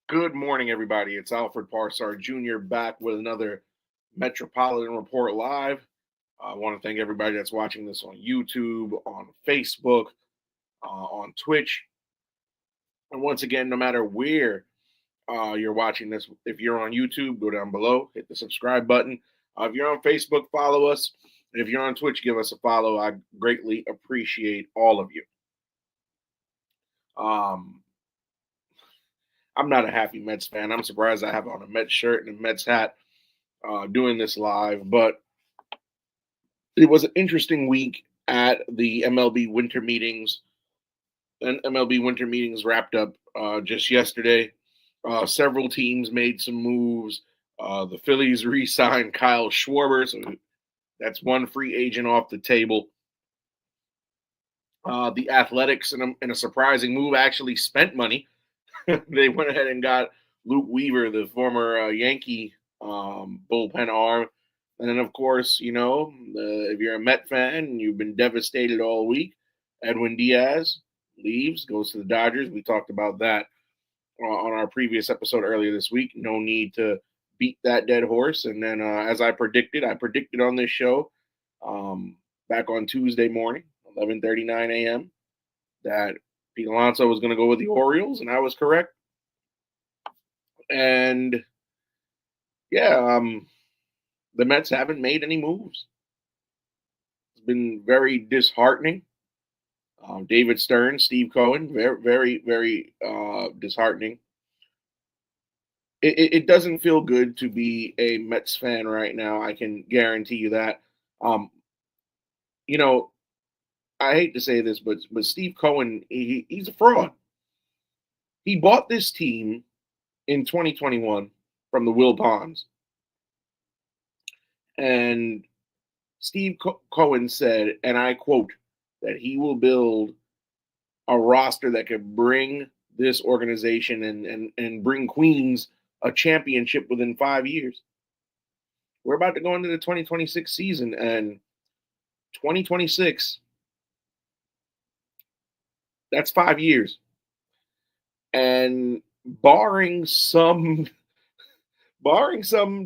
Good morning, everybody. It's Alfred Parsar Jr. back with another Metropolitan Report live. I want to thank everybody that's watching this on YouTube, on Facebook, on Twitch. And once again, no matter where you're watching this, if you're on YouTube, go down below, hit the subscribe button. If you're on Facebook, follow us. And if you're on Twitch, give us a follow. I greatly appreciate all of you. Um, I'm not a happy Mets fan. I'm surprised I have on a Mets shirt and a Mets hat doing this live, but it was an interesting week at the MLB winter meetings. And MLB winter meetings wrapped up just yesterday. Several teams made some moves. The Phillies re-signed Kyle Schwarber, so that's one free agent off the table. The Athletics, in a surprising move, actually spent money. They went ahead and got Luke Weaver, the former Yankee bullpen arm. And then, of course, if you're a Met fan and you've been devastated all week, Edwin Diaz leaves, goes to the Dodgers. We talked about that on our previous episode earlier this week. No need to beat that dead horse. And then, as I predicted on this show back on Tuesday morning, 11:39 a.m., that Pete Alonso was going to go with the Orioles, and I was correct. And yeah, the Mets haven't made any moves. It's been very disheartening. David Stearns, Steve Cohen, very, very, very disheartening. It doesn't feel good to be a Mets fan right now. I can guarantee you that. Um, you know, I hate to say this, but Steve Cohen, he's a fraud. He bought this team in 2021 from the Wilpons, and Steve Cohen said, and I quote, that he will build a roster that could bring this organization and bring Queens a championship within 5 years. We're about to go into the 2026 season, and 2026, that's 5 years. And barring some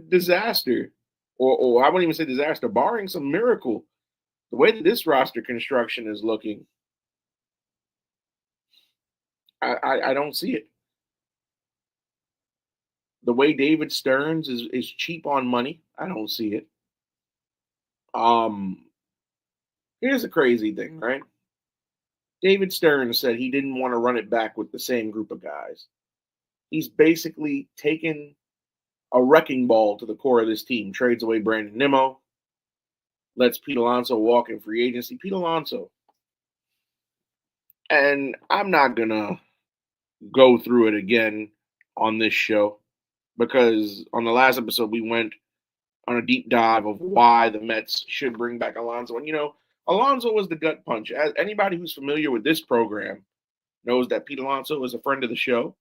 disaster, or I wouldn't even say disaster, barring some miracle, the way that this roster construction is looking, I don't see it. The way David Stearns is cheap on money, I don't see it. Um, Here's the crazy thing, right? David Stearns said he didn't want to run it back with the same group of guys. He's basically taken a wrecking ball to the core of this team, trades away Brandon Nimmo, lets Pete Alonso walk in free agency. Pete Alonso. And I'm not going to go through it again on this show because on the last episode, we went on a deep dive of why the Mets should bring back Alonso. And, Alonso was the gut punch. As anybody who's familiar with this program knows that Pete Alonso is a friend of the show,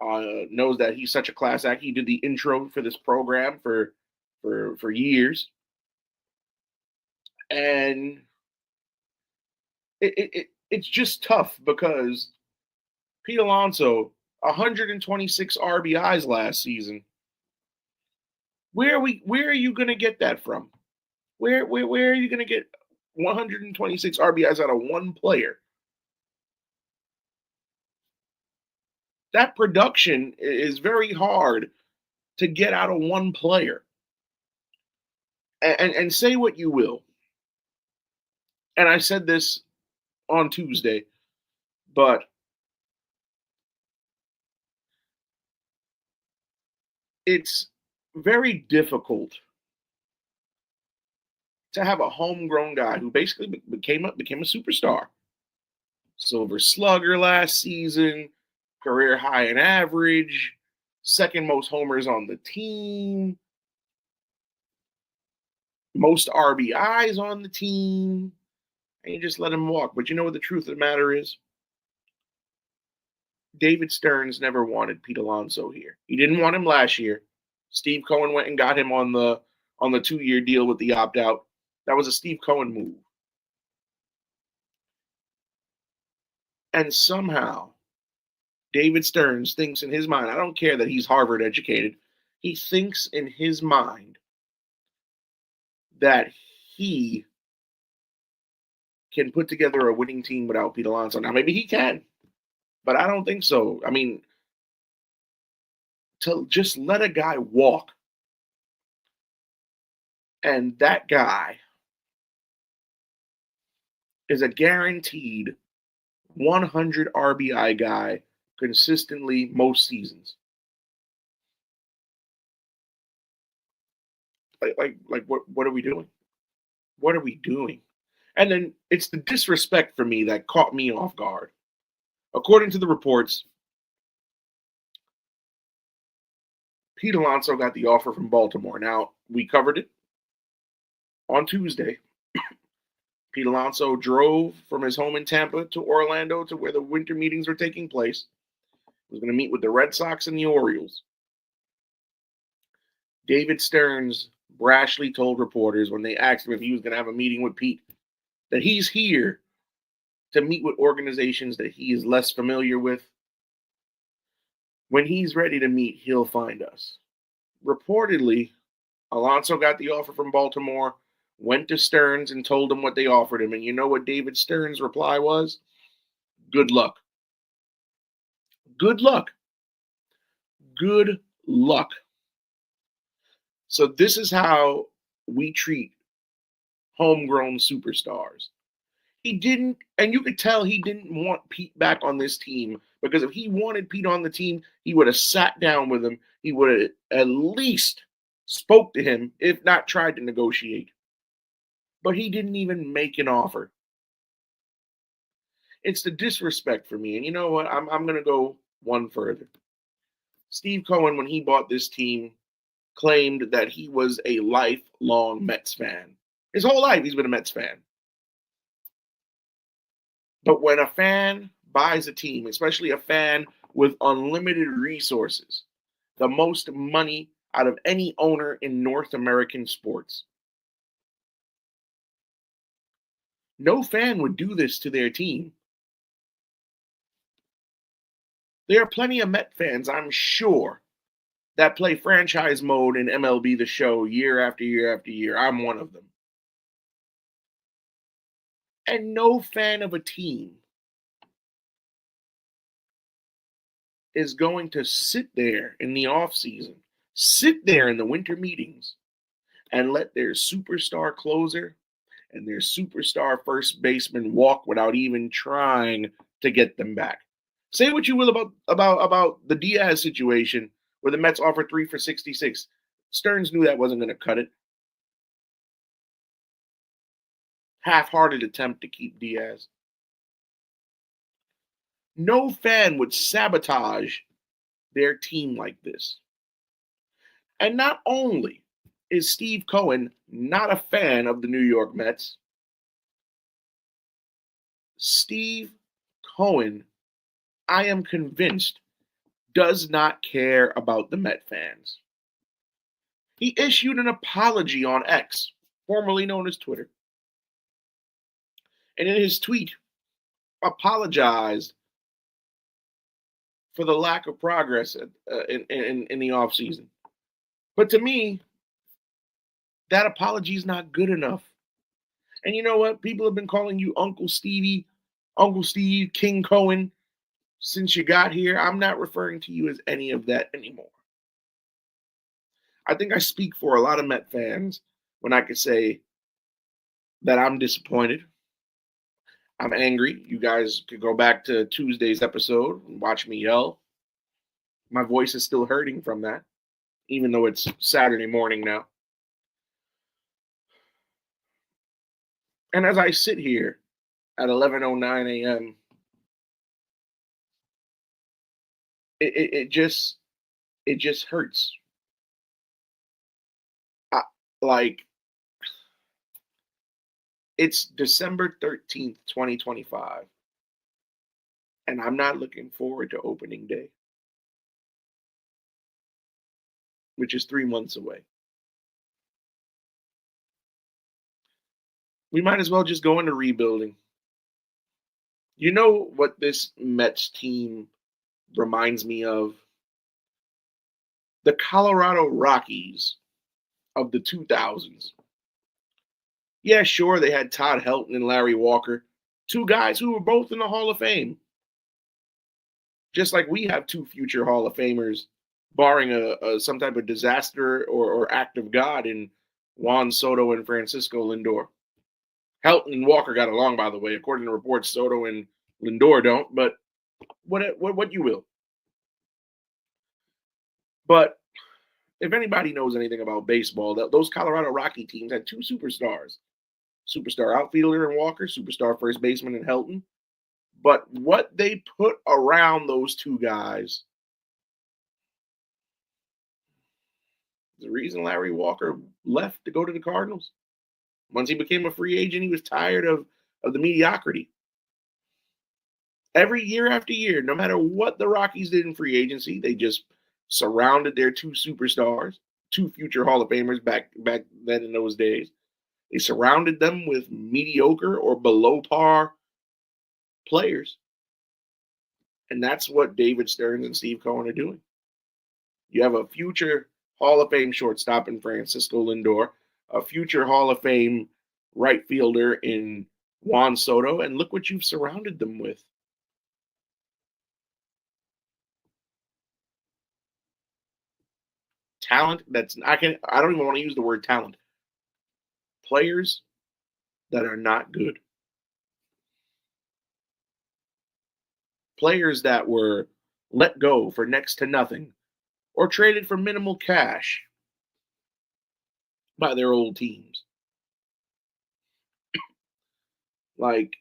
knows that he's such a class act. He did the intro for this program for years. And it's just tough because Pete Alonso, 126 RBIs last season. Where are you going to get that from? Where are you going to get 126 RBIs out of one player? That production is very hard to get out of one player. And say what you will. And I said this on Tuesday, but it's very difficult to have a homegrown guy who basically became a superstar. Silver Slugger last season, career high in average, second most homers on the team, most RBIs on the team, and you just let him walk. But you know what the truth of the matter is? David Stearns never wanted Pete Alonso here. He didn't want him last year. Steve Cohen went and got him on the 2-year deal with the opt-out. That was a Steve Cohen move. And somehow David Stearns thinks in his mind, I don't care that he's Harvard educated, he thinks in his mind that he can put together a winning team without Pete Alonso. Now, maybe he can, but I don't think so. I mean, to just let a guy walk, and that guy is a guaranteed 100 RBI guy consistently most seasons. What are we doing? What are we doing? And then it's the disrespect for me that caught me off guard. According to the reports, Pete Alonso got the offer from Baltimore. Now, we covered it on Tuesday. Pete Alonso drove from his home in Tampa to Orlando to where the winter meetings were taking place. He was going to meet with the Red Sox and the Orioles. David Stearns brashly told reporters when they asked him if he was going to have a meeting with Pete that he's here to meet with organizations that he is less familiar with. When he's ready to meet, he'll find us. Reportedly, Alonso got the offer from Baltimore, went to Stearns and told him what they offered him. And you know what David Stearns' reply was? Good luck. Good luck. Good luck. So this is how we treat homegrown superstars. He didn't, and you could tell he didn't want Pete back on this team, because if he wanted Pete on the team, he would have sat down with him. He would have at least spoke to him, if not tried to negotiate. But he didn't even make an offer. It's the disrespect for me. And you know what? I'm going to go one further. Steve Cohen, when he bought this team, claimed that he was a lifelong Mets fan. His whole life, he's been a Mets fan. But when a fan buys a team, especially a fan with unlimited resources, the most money out of any owner in North American sports, no fan would do this to their team. There are plenty of Met fans, I'm sure, that play franchise mode in MLB The Show year after year after year. I'm one of them. And no fan of a team is going to sit there in the offseason, sit there in the winter meetings, and let their superstar closer and their superstar first baseman walk without even trying to get them back. Say what you will about the Diaz situation where the Mets offered 3 for $66. Stearns knew that wasn't going to cut it. Half-hearted attempt to keep Diaz. No fan would sabotage their team like this. And not only is Steve Cohen not a fan of the New York Mets, Steve Cohen, I am convinced, does not care about the Met fans. He issued an apology on X, formerly known as Twitter. And in his tweet, apologized for the lack of progress in the offseason. But to me, that apology is not good enough. And you know what? People have been calling you Uncle Stevie, Uncle Steve, King Cohen since you got here. I'm not referring to you as any of that anymore. I think I speak for a lot of Met fans when I could say that I'm disappointed. I'm angry. You guys could go back to Tuesday's episode and watch me yell. My voice is still hurting from that, even though it's Saturday morning now. And as I sit here at 11:09 a.m., it just hurts. It's December 13th, 2025, and I'm not looking forward to opening day, which is 3 months away. We might as well just go into rebuilding. You know what this Mets team reminds me of the Colorado Rockies of the 2000s. Yeah, sure, they had Todd Helton and Larry Walker, two guys who were both in the Hall of Fame. Just like we have two future Hall of Famers, barring some type of disaster or act of God in Juan Soto and Francisco Lindor. Helton and Walker got along, by the way. According to reports, Soto and Lindor don't, but what you will. But if anybody knows anything about baseball, those Colorado Rocky teams had two superstars. Superstar outfielder in Walker, superstar first baseman in Helton. But what they put around those two guys, the reason Larry Walker left to go to the Cardinals. Once he became a free agent, he was tired of the mediocrity. Every year after year, no matter what the Rockies did in free agency, they just surrounded their two superstars, two future Hall of Famers back then in those days. They surrounded them with mediocre or below par players. And that's what David Stearns and Steve Cohen are doing. You have a future Hall of Fame shortstop in Francisco Lindor, a future Hall of Fame right fielder in Juan Soto, and look what you've surrounded them with. Talent I don't even want to use the word talent. Players that are not good. Players that were let go for next to nothing or traded for minimal cash by their old teams. Like,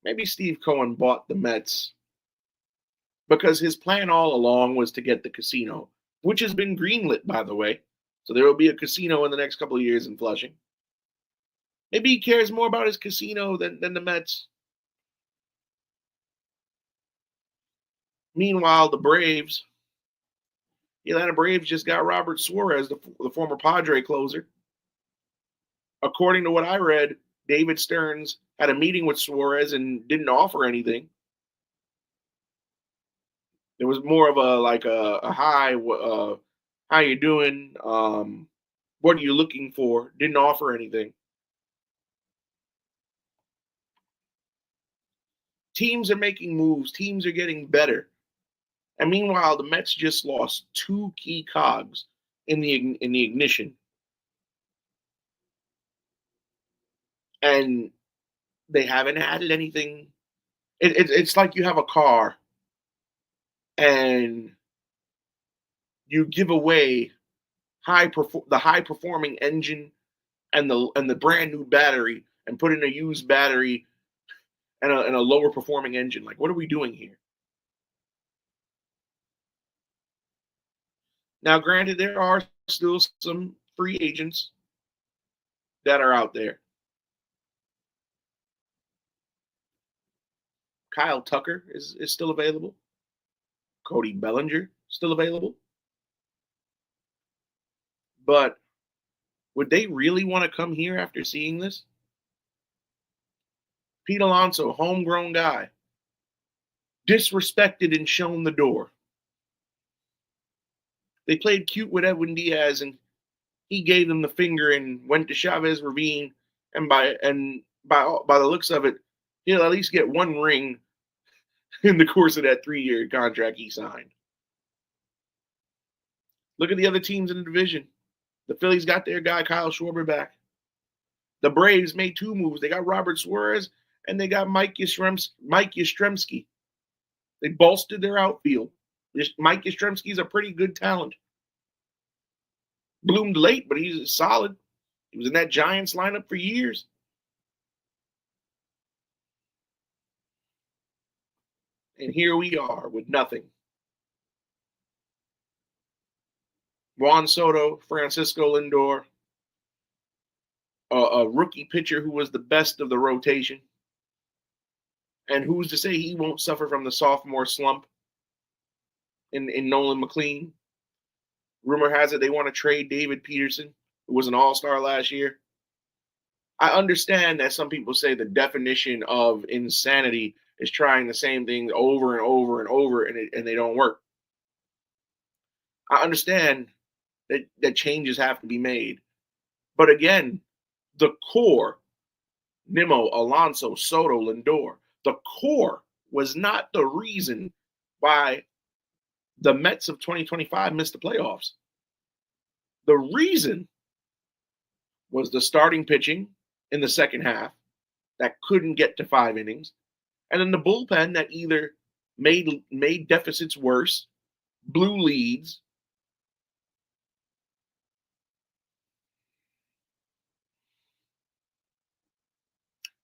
maybe Steve Cohen bought the Mets because his plan all along was to get the casino, which has been greenlit, by the way. So there will be a casino in the next couple of years in Flushing. Maybe he cares more about his casino than the Mets. Meanwhile, the Atlanta Braves just got Robert Suarez, the former Padre closer. According to what I read, David Stearns had a meeting with Suarez and didn't offer anything. It was more of a hi, how you doing? What are you looking for? Didn't offer anything. Teams are making moves. Teams are getting better. And meanwhile, the Mets just lost two key cogs in the ignition. And they haven't added anything. It's like you have a car and you give away the high performing engine and the brand new battery and put in a used battery and a lower performing engine. Like, what are we doing here? Now, granted, there are still some free agents that are out there. Kyle Tucker is still available. Cody Bellinger still available. But would they really want to come here after seeing this? Pete Alonso, homegrown guy, disrespected and shown the door. They played cute with Edwin Diaz, and he gave them the finger and went to Chavez Ravine. And by the looks of it, he'll at least get one ring in the course of that 3-year contract he signed. Look at the other teams in the division. The Phillies got their guy Kyle Schwarber back. The Braves made two moves. They got Robert Suarez and they got Mike Yastrzemski. They bolstered their outfield. Mike Yastrzemski is a pretty good talent. Bloomed late, but he's solid. He was in that Giants lineup for years. And here we are with nothing. Juan Soto, Francisco Lindor, a rookie pitcher who was the best of the rotation. And who's to say he won't suffer from the sophomore slump in Nolan McLean? Rumor has it they want to trade David Peterson, who was an all-star last year. I understand that some people say the definition of insanity is trying the same thing over and over and over, and they don't work. I understand that changes have to be made. But again, the core, Nimmo, Alonso, Soto, Lindor, the core was not the reason why the Mets of 2025 missed the playoffs. The reason was the starting pitching in the second half that couldn't get to 5 innings, and then the bullpen that either made deficits worse, blew leads.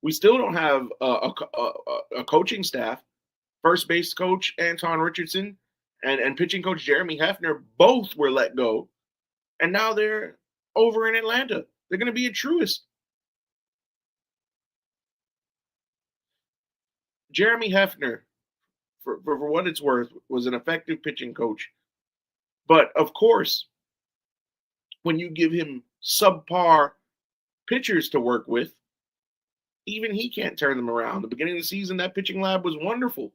We still don't have a coaching staff. First base coach Anton Richardson and pitching coach Jeremy Hefner both were let go, and now they're over in Atlanta. They're going to be a Truist. Jeremy Hefner, for what it's worth, was an effective pitching coach. But of course, when you give him subpar pitchers to work with, even he can't turn them around. The beginning of the season, that pitching lab was wonderful.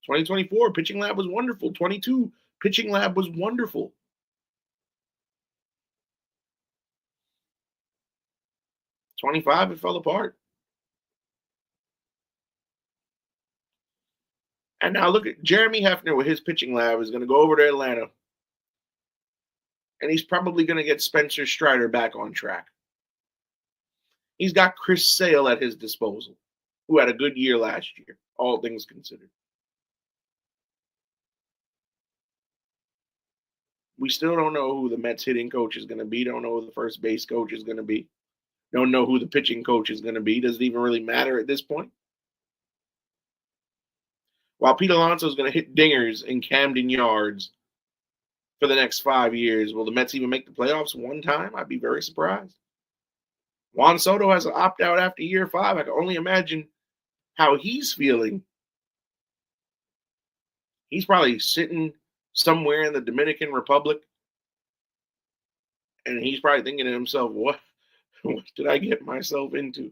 2024, pitching lab was wonderful. 22, pitching lab was wonderful. 25, it fell apart. And now look at Jeremy Hefner with his pitching lab is going to go over to Atlanta. And he's probably going to get Spencer Strider back on track. He's got Chris Sale at his disposal, who had a good year last year, all things considered. We still don't know who the Mets hitting coach is going to be. Don't know who the first base coach is going to be. Don't know who the pitching coach is going to be. Does it even really matter at this point? While Pete Alonso is going to hit dingers in Camden Yards for the next 5 years, will the Mets even make the playoffs one time? I'd be very surprised. Juan Soto has an opt-out after year 5. I can only imagine how he's feeling. He's probably sitting somewhere in the Dominican Republic, and he's probably thinking to himself, what did I get myself into?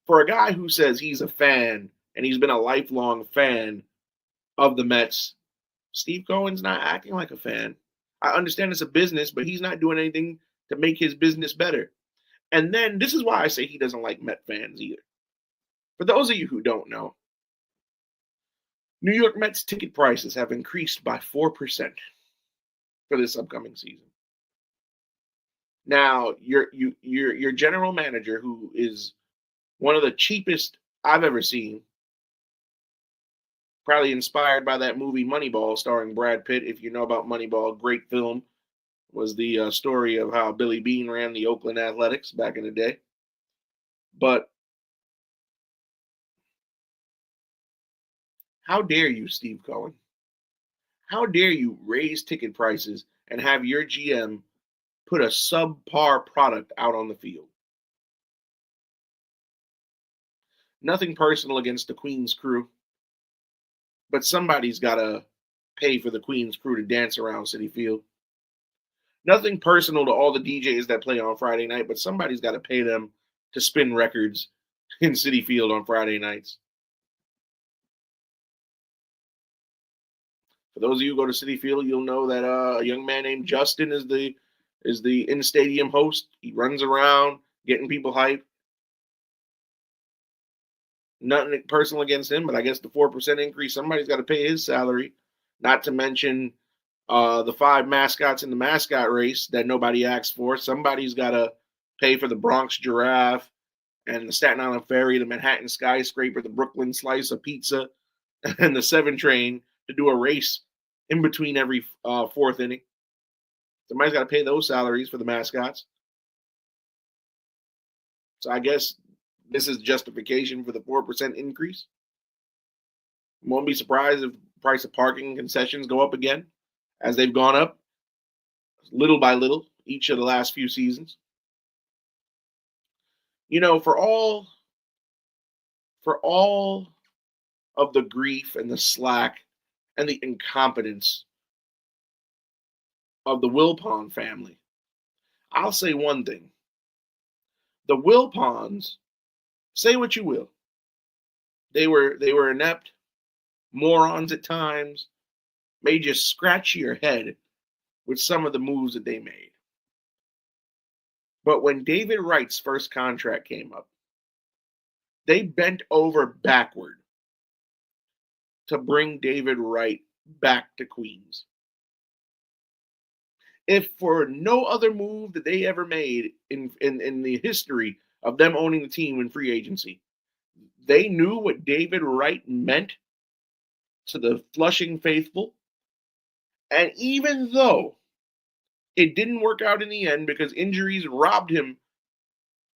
For a guy who says he's a fan, and he's been a lifelong fan of the Mets, Steve Cohen's not acting like a fan. I understand it's a business, but he's not doing anything to make his business better. And then this is why I say he doesn't like Met fans either. For those of you who don't know, New York Mets ticket prices have increased by 4% for this upcoming season. Now, your general manager, who is one of the cheapest I've ever seen, probably inspired by that movie Moneyball starring Brad Pitt. If you know about Moneyball, great film, was the story of how Billy Beane ran the Oakland Athletics back in the day. But how dare you, Steve Cohen? How dare you raise ticket prices and have your GM put a subpar product out on the field? Nothing personal against the Queen's crew, but somebody's got to pay for the Queen's crew to dance around Citi Field. Nothing personal to all the DJs that play on Friday night, but somebody's got to pay them to spin records in Citi Field on Friday nights. For those of you who go to Citi Field, you'll know that a young man named Justin is the in-stadium host. He runs around getting people hyped. Nothing personal against him, but I guess the 4% increase, somebody's got to pay his salary. Not to mention the 5 mascots in the mascot race that nobody asked for. Somebody's got to pay for the Bronx Giraffe and the Staten Island Ferry, the Manhattan Skyscraper, the Brooklyn Slice of Pizza, and the 7 Train to do a race in between every 4th inning. Somebody's got to pay those salaries for the mascots. So I guess this is justification for the 4% increase. Won't be surprised if the price of parking and concessions go up again, as they've gone up little by little each of the last few seasons. You know, for all of the grief and the slack and the incompetence of the Wilpon family, I'll say one thing. The Wilpons, say what you will, they were inept, morons at times, made you scratch your head with some of the moves that they made. But when David Wright's first contract came up, they bent over backward to bring David Wright back to Queens. If for no other move that they ever made in the history of them owning the team in free agency, they knew what David Wright meant to the Flushing faithful. And even though it didn't work out in the end because injuries robbed him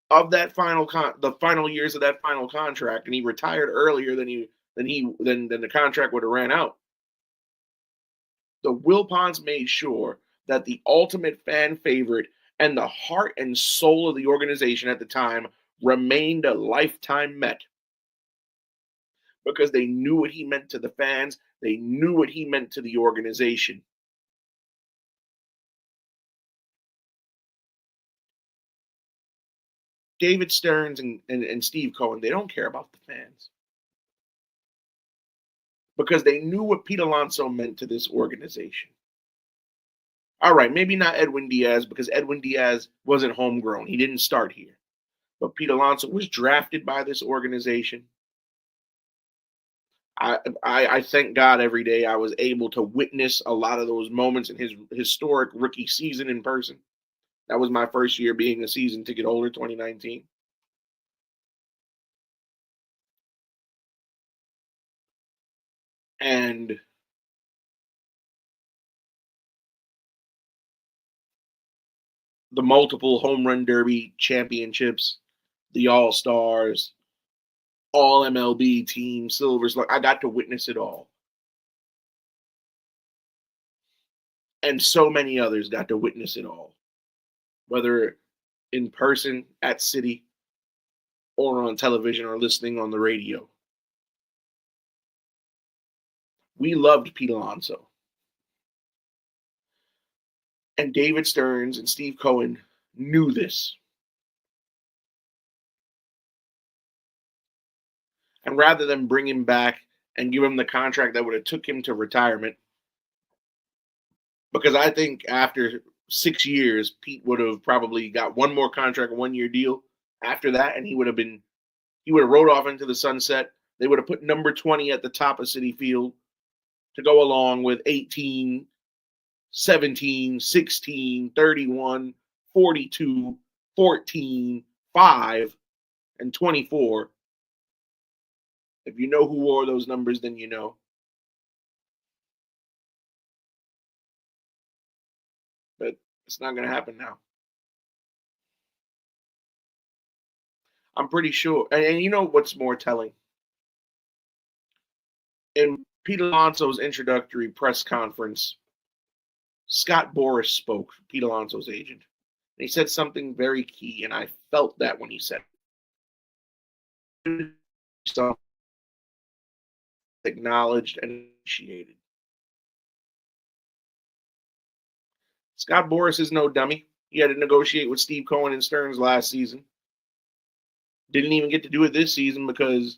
of that the final years of that final contract, and he retired earlier than the contract would have ran out. The Wilpons made sure that the ultimate fan favorite and the heart and soul of the organization at the time remained a lifetime Met. Because they knew what he meant to the fans, they knew what he meant to the organization. David Stearns and Steve Cohen, they don't care about the fans. Because they knew what Pete Alonso meant to this organization. All right, maybe not Edwin Diaz, because Edwin Diaz wasn't homegrown. He didn't start here. But Pete Alonso was drafted by this organization. I thank God every day I was able to witness a lot of those moments in his historic rookie season in person. That was my first year being a season ticket holder, 2019. And the multiple home run derby championships, the All-Stars, all MLB team, Silvers, I got to witness it all. And so many others got to witness it all. Whether in person at City or on television or listening on the radio. We loved Pete Alonso. And David Stearns and Steve Cohen knew this. And rather than bring him back and give him the contract that would have took him to retirement, because I think after 6 years, Pete would have probably got one more contract, a 1-year deal after that, and he would have rode off into the sunset. They would have put number 20 at the top of Citi Field to go along with 18, 17, 16, 31, 42, 14, 5, and 24. If you know who wore those numbers, then you know. But it's not going to happen now. I'm pretty sure. And you know what's more telling? In Pete Alonso's introductory press conference, Scott Boras spoke, Pete Alonso's agent. And he said something very key, and I felt that when he said it. So acknowledged and appreciated. Scott Boras is no dummy. He had to negotiate with Steve Cohen and Stearns last season. Didn't even get to do it this season because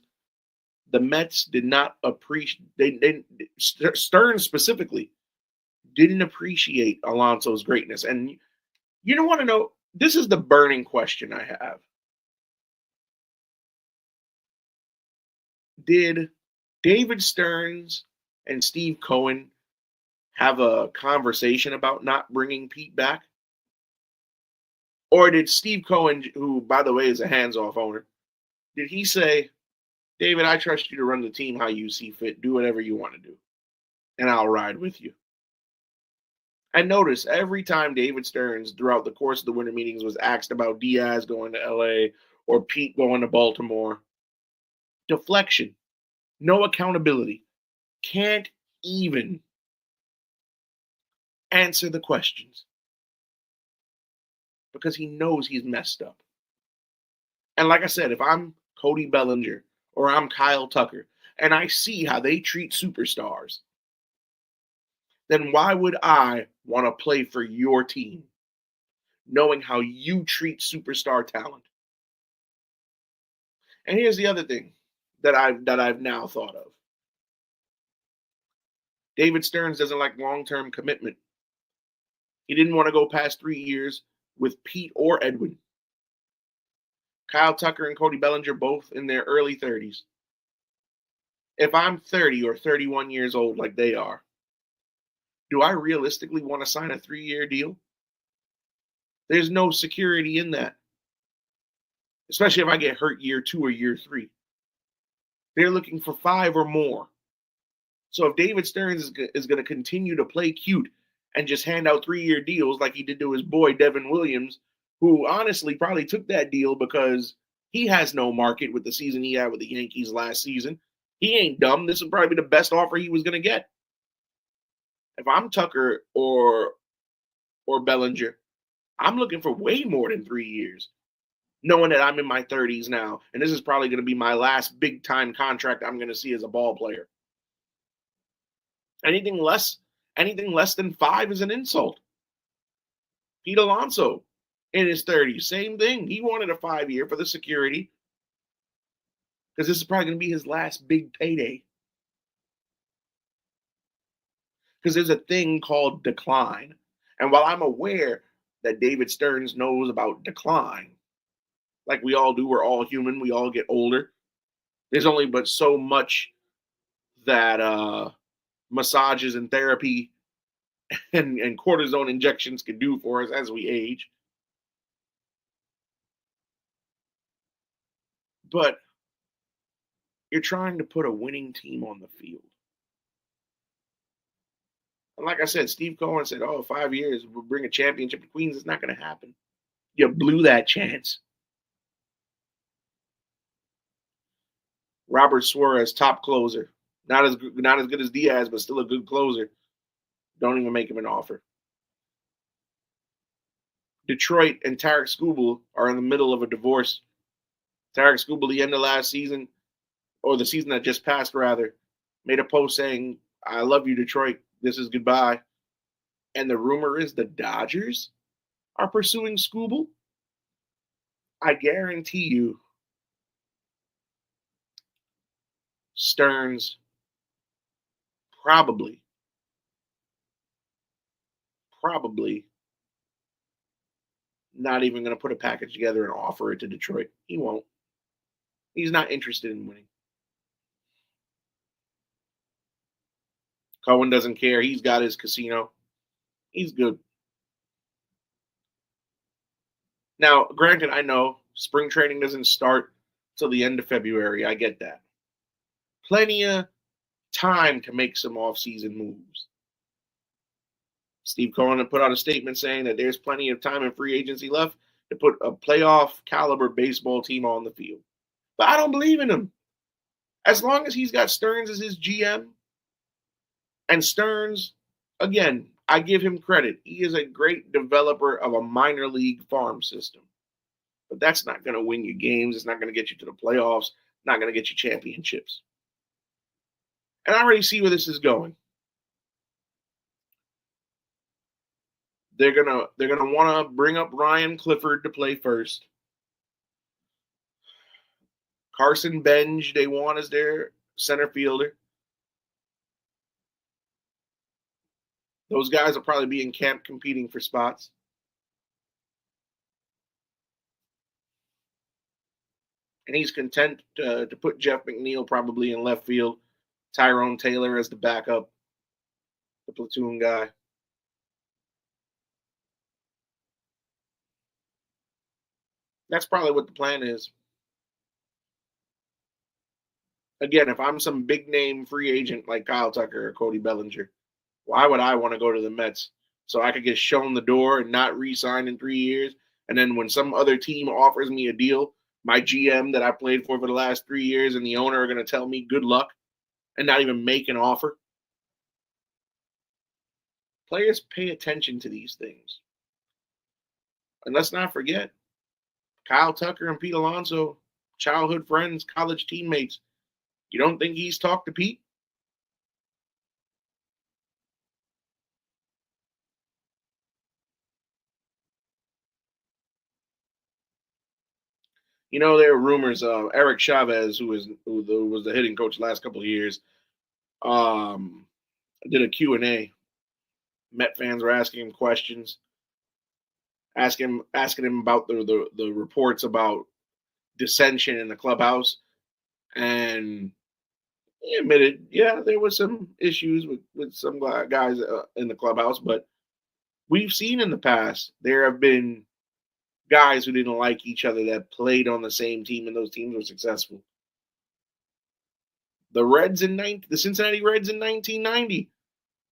the Mets did not appreciate. Stearns specifically didn't appreciate Alonso's greatness. And you don't want to know. This is the burning question I have. Did David Stearns and Steve Cohen have a conversation about not bringing Pete back? Or did Steve Cohen, who, by the way, is a hands-off owner, did he say, David, I trust you to run the team how you see fit. Do whatever you want to do, and I'll ride with you. And notice every time David Stearns, throughout the course of the winter meetings, was asked about Diaz going to L.A. or Pete going to Baltimore, deflection, no accountability, can't even answer the questions because he knows he's messed up. And like I said, if I'm Cody Bellinger or I'm Kyle Tucker and I see how they treat superstars, then why would I want to play for your team, knowing how you treat superstar talent? And here's the other thing that I've now thought of. David Stearns doesn't like long-term commitment. He didn't want to go past 3 years with Pete or Edwin. Kyle Tucker and Cody Bellinger both in their early 30s. If I'm 30 or 31 years old like they are, do I realistically want to sign a 3-year deal? There's no security in that, especially if I get hurt year 2 or year 3. They're looking for 5 or more. So if David Stearns is going to continue to play cute and just hand out 3-year deals like he did to his boy Devin Williams, who honestly probably took that deal because he has no market with the season he had with the Yankees last season. He ain't dumb. This would probably be the best offer he was going to get. If I'm Tucker or Bellinger, I'm looking for way more than 3 years, knowing that I'm in my 30s now, and this is probably going to be my last big-time contract I'm going to see as a ball player. Anything less than 5 is an insult. Pete Alonso in his 30s, same thing. He wanted a 5-year for the security because this is probably going to be his last big payday. Because there's a thing called decline. And while I'm aware that David Stearns knows about decline, like we all do, we're all human, we all get older. There's only but so much that massages and therapy and cortisone injections can do for us as we age. But you're trying to put a winning team on the field. And like I said, Steve Cohen said, 5 years, we'll bring a championship to Queens. It's not going to happen. You blew that chance. Robert Suarez, top closer. Not as good as Diaz, but still a good closer. Don't even make him an offer. Detroit and Tarek Skubal are in the middle of a divorce. Tarek Skubal, the end of last season, or the season that just passed, rather, made a post saying, "I love you, Detroit. This is goodbye." And the rumor is the Dodgers are pursuing Skubal. I guarantee you, Stearns probably not even going to put a package together and offer it to Detroit. He won't. He's not interested in winning. Cohen doesn't care. He's got his casino. He's good. Now, granted, I know spring training doesn't start till the end of February. I get that. Plenty of time to make some off-season moves. Steve Cohen put out a statement saying that there's plenty of time in free agency left to put a playoff caliber baseball team on the field. But I don't believe in him. As long as he's got Stearns as his GM, and Stearns, again, I give him credit. He is a great developer of a minor league farm system. But that's not going to win you games. It's not going to get you to the playoffs. Not going to get you championships. And I already see where this is going. They're gonna want to bring up Ryan Clifford to play first. Carson Benj they want as their center fielder. Those guys will probably be in camp competing for spots. And he's content to put Jeff McNeil probably in left field, Tyrone Taylor as the backup, the platoon guy. That's probably what the plan is. Again, if I'm some big name free agent like Kyle Tucker or Cody Bellinger, why would I want to go to the Mets? So I could get shown the door and not re-sign in 3 years. And then when some other team offers me a deal, my GM that I played for the last 3 years and the owner are going to tell me good luck and not even make an offer. Players pay attention to these things. And let's not forget, Kyle Tucker and Pete Alonso, childhood friends, college teammates. You don't think he's talked to Pete? There were rumors of Eric Chavez, who was the hitting coach the last couple of years, um, did a Q&A. Met fans were asking him questions, asking him about the reports about dissension in the clubhouse, and he admitted, yeah, there was some issues with some guys in the clubhouse, but we've seen in the past there have been guys who didn't like each other that played on the same team, and those teams were successful. The Cincinnati Reds in 1990,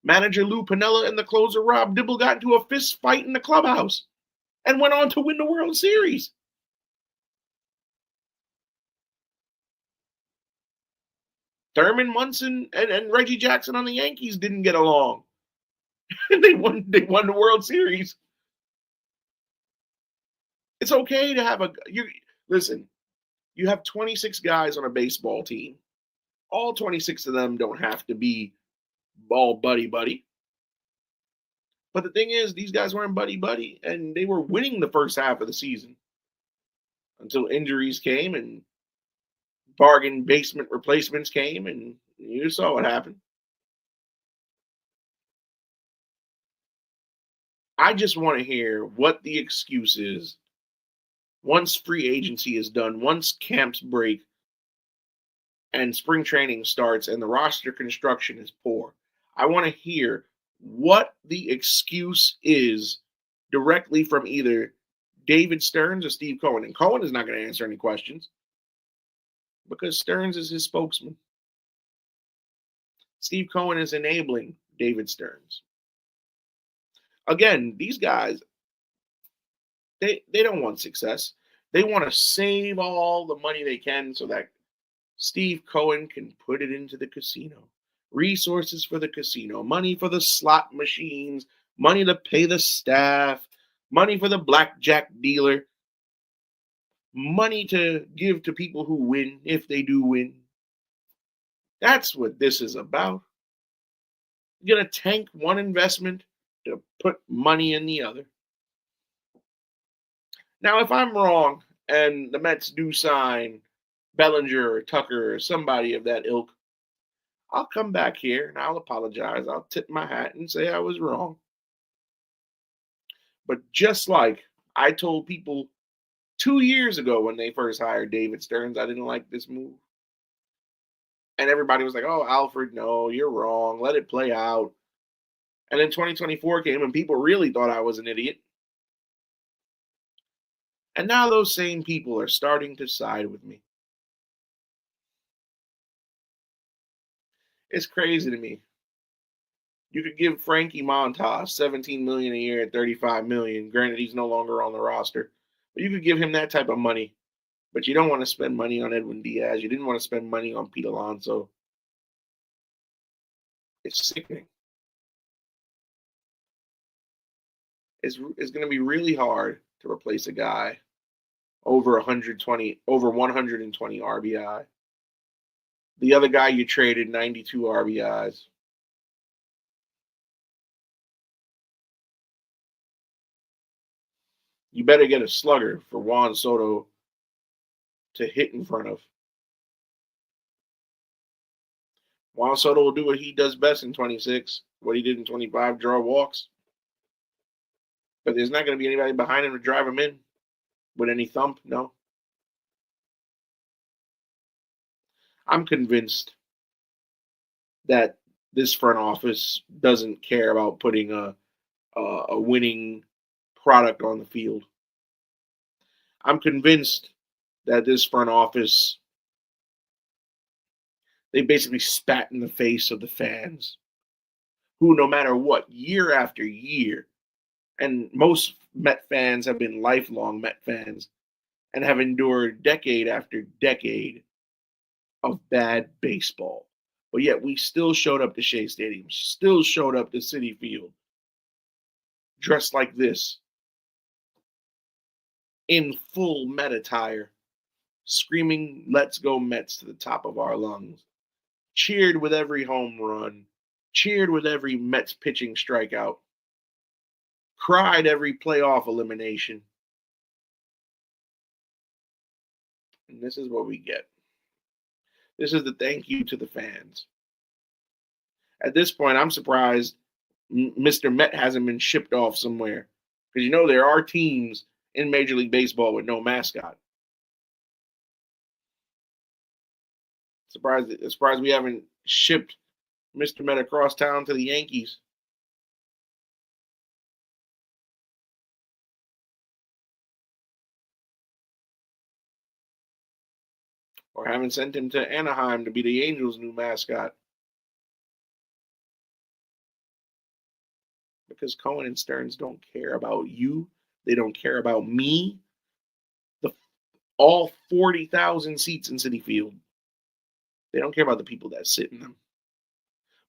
manager Lou Piniella and the closer Rob Dibble got into a fist fight in the clubhouse and went on to win the World Series. Thurman Munson and Reggie Jackson on the Yankees didn't get along. And they won the World Series. It's okay to have listen, you have 26 guys on a baseball team. All 26 of them don't have to be all buddy. But the thing is, these guys weren't buddy, and they were winning the first half of the season until injuries came and bargain basement replacements came, and you saw what happened. I just want to hear what the excuse is once free agency is done, once camps break and spring training starts and the roster construction is poor. I want to hear what the excuse is directly from either David Stearns or Steve Cohen. And Cohen is not going to answer any questions because Stearns is his spokesman. Steve Cohen is enabling David Stearns. Again, these guys, they don't want success. They want to save all the money they can so that Steve Cohen can put it into the casino. Resources for the casino, money for the slot machines, money to pay the staff, money for the blackjack dealer, money to give to people who win if they do win. That's what this is about. You're going to tank one investment to put money in the other. Now, if I'm wrong and the Mets do sign Bellinger or Tucker or somebody of that ilk, I'll come back here and I'll apologize. I'll tip my hat and say I was wrong. But just like I told people 2 years ago when they first hired David Stearns, I didn't like this move. And everybody was like, oh, Alfred, no, you're wrong. Let it play out. And then 2024 came and people really thought I was an idiot. And now those same people are starting to side with me. It's crazy to me. You could give Frankie Montas $17 million a year at $35 million. Granted, he's no longer on the roster, but you could give him that type of money. But you don't want to spend money on Edwin Diaz. You didn't want to spend money on Pete Alonso. It's sickening. It's going to be really hard to replace a guy over 120 RBI. The other guy you traded 92 RBIs. You better get a slugger for Juan Soto to hit in front of. Juan Soto will do what he does best in 26, what he did in 25, draw walks. But there's not going to be anybody behind him to drive him in with any thump, no. I'm convinced that this front office doesn't care about putting a winning product on the field. I'm convinced that this front office, they basically spat in the face of the fans who, no matter what, year after year, and most Met fans have been lifelong Met fans and have endured decade after decade of bad baseball. But yet we still showed up to Shea Stadium, still showed up to Citi Field, dressed like this, in full Met attire, screaming, "Let's go Mets" to the top of our lungs, cheered with every home run, cheered with every Mets pitching strikeout, cried every playoff elimination. And this is what we get. This is the thank you to the fans. At this point, I'm surprised Mr. Met hasn't been shipped off somewhere. Because there are teams in Major League Baseball with no mascot. Surprised we haven't shipped Mr. Met across town to the Yankees. Or haven't sent him to Anaheim to be the Angels' new mascot. Because Cohen and Stearns don't care about you. They don't care about me. All 40,000 seats in Citi Field. They don't care about the people that sit in them.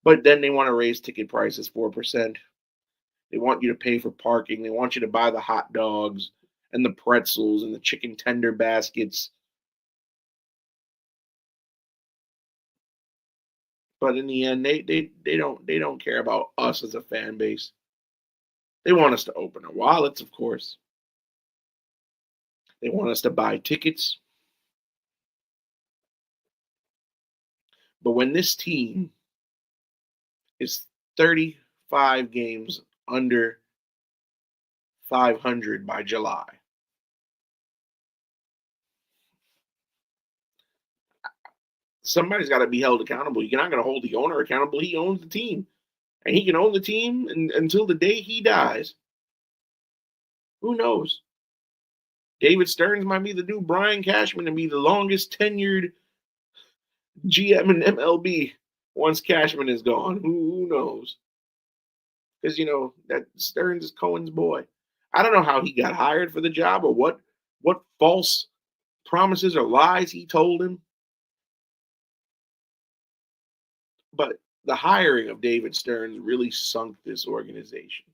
But then they want to raise ticket prices 4%. They want you to pay for parking. They want you to buy the hot dogs and the pretzels and the chicken tender baskets. But in the end, they don't care about us as a fan base. They want us to open our wallets, of course. They want us to buy tickets. But when this team is 35 games under 500 by July, somebody's got to be held accountable. You're not going to hold the owner accountable. He owns the team. And he can own the team until the day he dies. Who knows? David Stearns might be the new Brian Cashman and be the longest tenured GM in MLB once Cashman is gone. Who knows? Because, that Stearns is Cohen's boy. I don't know how he got hired for the job or what false promises or lies he told him. But the hiring of David Stearns really sunk this organization.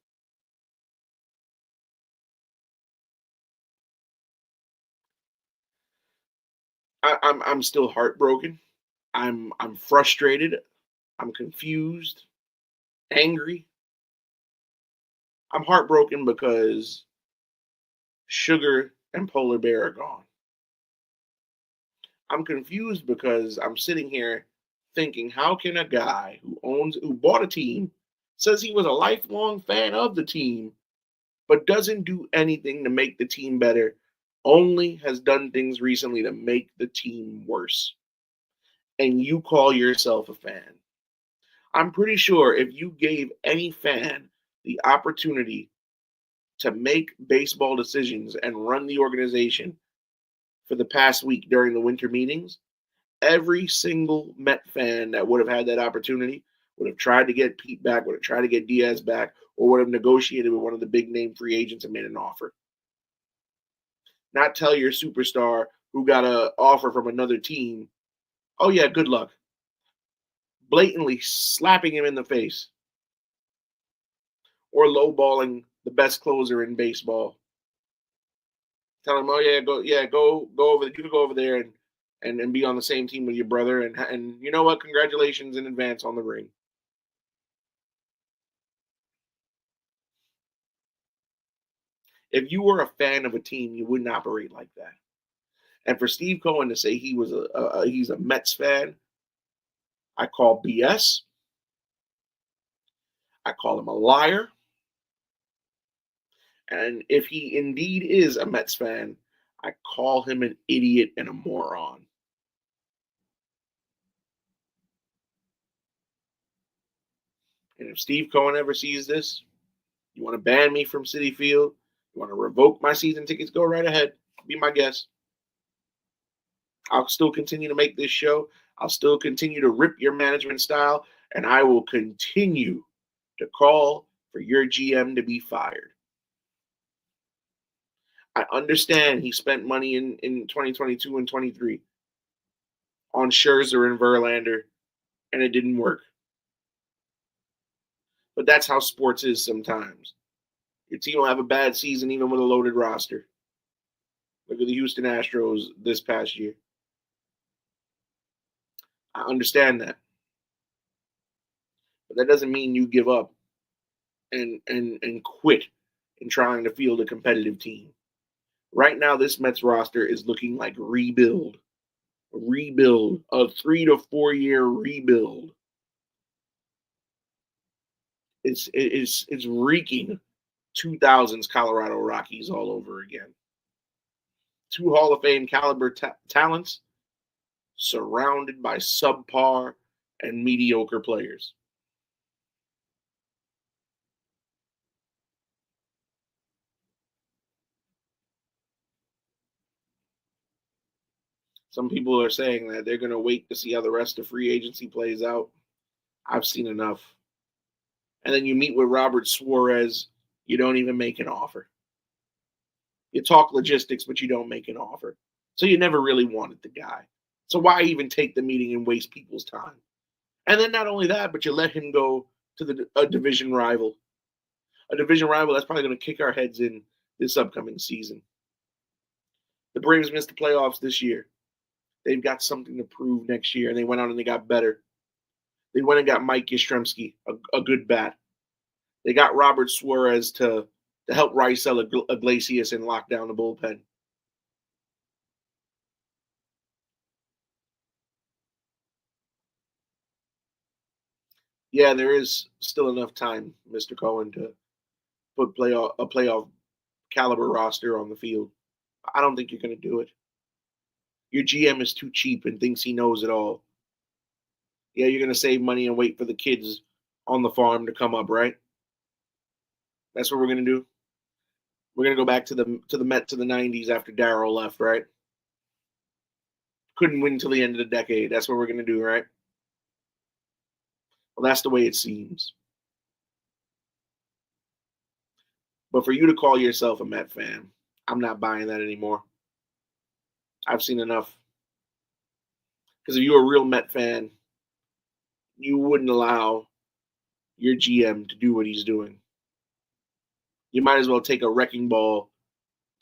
I'm still heartbroken. I'm frustrated. I'm confused, angry. I'm heartbroken because Sugar and Polar Bear are gone. I'm confused because I'm sitting here thinking, how can a guy who bought a team, says he was a lifelong fan of the team, but doesn't do anything to make the team better, only has done things recently to make the team worse, and you call yourself a fan? I'm pretty sure if you gave any fan the opportunity to make baseball decisions and run the organization for the past week during the winter meetings, every single Met fan that would have had that opportunity would have tried to get Pete back, would have tried to get Diaz back, or would have negotiated with one of the big name free agents and made an offer. Not tell your superstar who got an offer from another team, oh yeah, good luck. Blatantly slapping him in the face. Or lowballing the best closer in baseball. Tell him, oh yeah, go over. You can go over there and be on the same team with your brother, and you know what? Congratulations in advance on the ring. If you were a fan of a team, you wouldn't operate like that. And for Steve Cohen to say he's a Mets fan, I call BS. I call him a liar. And if he indeed is a Mets fan, I call him an idiot and a moron. And if Steve Cohen ever sees this, you want to ban me from Citi Field, you want to revoke my season tickets, go right ahead. Be my guest. I'll still continue to make this show. I'll still continue to rip your management style, and I will continue to call for your GM to be fired. I understand he spent money in 2022 and 23 on Scherzer and Verlander, and it didn't work. But that's how sports is sometimes. Your team will have a bad season even with a loaded roster. Look at the Houston Astros this past year. I understand that. But that doesn't mean you give up and quit in trying to field a competitive team. Right now, this Mets roster is looking like rebuild, a 3 to 4 year rebuild. It's reeking 2000s Colorado Rockies all over again. Two Hall of Fame caliber talents surrounded by subpar and mediocre players. Some people are saying that they're going to wait to see how the rest of free agency plays out. I've seen enough. And then you meet with Robert Suarez, you don't even make an offer. You talk logistics, but you don't make an offer. So you never really wanted the guy. So why even take the meeting and waste people's time? And then not only that, but you let him go to a division rival. A division rival that's probably going to kick our heads in this upcoming season. The Braves missed the playoffs this year. They've got something to prove next year, and they went out and they got better. They went and got Mike Yastrzemski, a good bat. They got Robert Suarez to help Raisel Iglesias and lock down the bullpen. Yeah, there is still enough time, Mr. Cohen, to put a playoff caliber roster on the field. I don't think you're going to do it. Your GM is too cheap and thinks he knows it all. Yeah, you're going to save money and wait for the kids on the farm to come up, right? That's what we're going to do. We're going to go back to the Mets of the 90s after Darryl left, right? Couldn't win till the end of the decade. That's what we're going to do, right? Well, that's the way it seems. But for you to call yourself a Met fan, I'm not buying that anymore. I've seen enough. Because if you were a real Met fan, you wouldn't allow your GM to do what he's doing. You might as well take a wrecking ball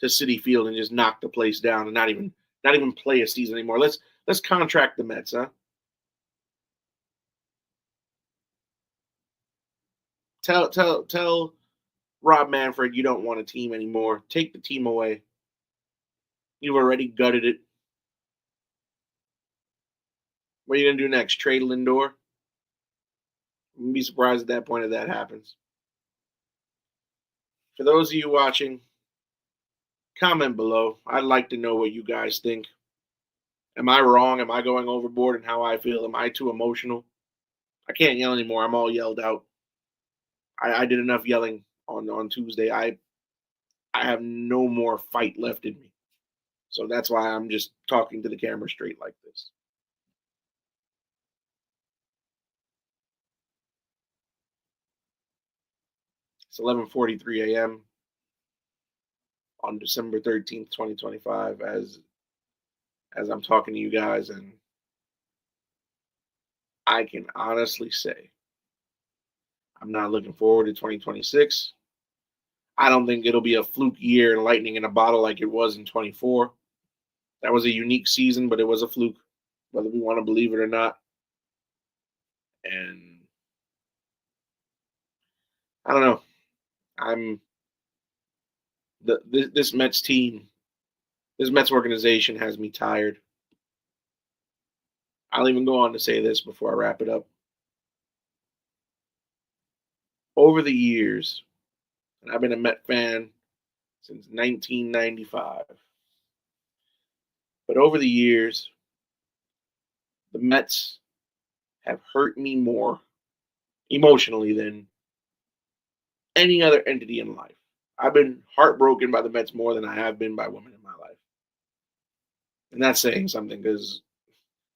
to Citi Field and just knock the place down and not even play a season anymore. Let's contract the Mets, huh? Tell Rob Manfred you don't want a team anymore. Take the team away. You've already gutted it. What are you gonna do next? Trade Lindor? I'm gonna be surprised at that point if that happens. For those of you watching, comment below. I'd like to know what you guys think. Am I wrong? Am I going overboard in how I feel? Am I too emotional? I can't yell anymore. I'm all yelled out. I did enough yelling on Tuesday. I have no more fight left in me. So that's why I'm just talking to the camera straight like this. It's 11:43 a.m. on December 13th, 2025 as I'm talking to you guys, and I can honestly say I'm not looking forward to 2026. I don't think it'll be a fluke year and lightning in a bottle like it was in 24. That was a unique season, but it was a fluke, whether we want to believe it or not. And I don't know. I'm this Mets team, this Mets organization has me tired. I'll even go on to say this before I wrap it up. Over the years, and I've been a Met fan since 1995, but over the years, the Mets have hurt me more emotionally than any other entity in life. I've been heartbroken by the Mets more than I have been by women in my life. And that's saying something because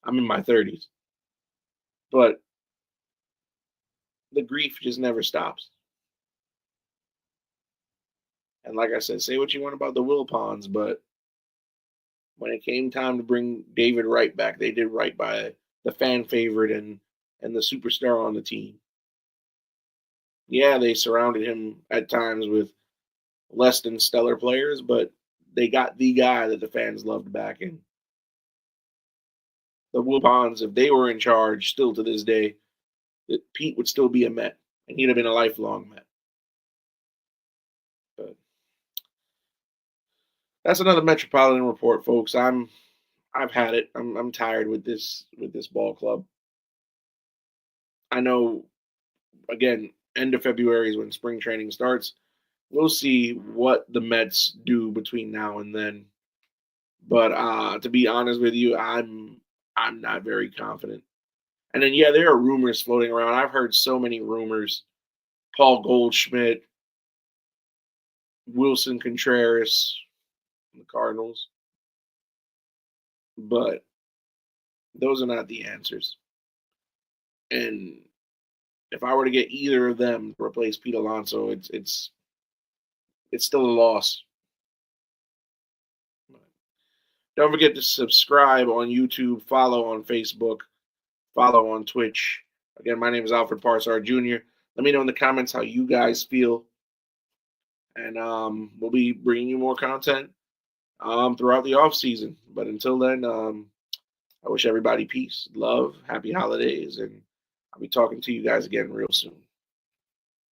I'm in my 30s. But the grief just never stops. And like I said, say what you want about the Wilpons, but when it came time to bring David Wright back, they did right by the fan favorite and the superstar on the team. Yeah, they surrounded him at times with less than stellar players, but they got the guy that the fans loved back in. The Wilpons, if they were in charge still to this day, that Pete would still be a Met, and he'd have been a lifelong Met. But that's another Metropolitan Report, folks. I've had it. I'm tired with this ball club. I know, again, end of February is when spring training starts. We'll see what the Mets do between now and then. But to be honest with you, I'm not very confident. And then yeah, there are rumors floating around. I've heard so many rumors. Paul Goldschmidt, Wilson Contreras, the Cardinals. But those are not the answers. And if I were to get either of them to replace Pete Alonso, it's still a loss. Don't forget to subscribe on YouTube, follow on Facebook, follow on Twitch. Again, my name is Alfred Parsar Jr. Let me know in the comments how you guys feel. And we'll be bringing you more content throughout the off season. But until then, I wish everybody peace, love, happy holidays, and I'll be talking to you guys again real soon.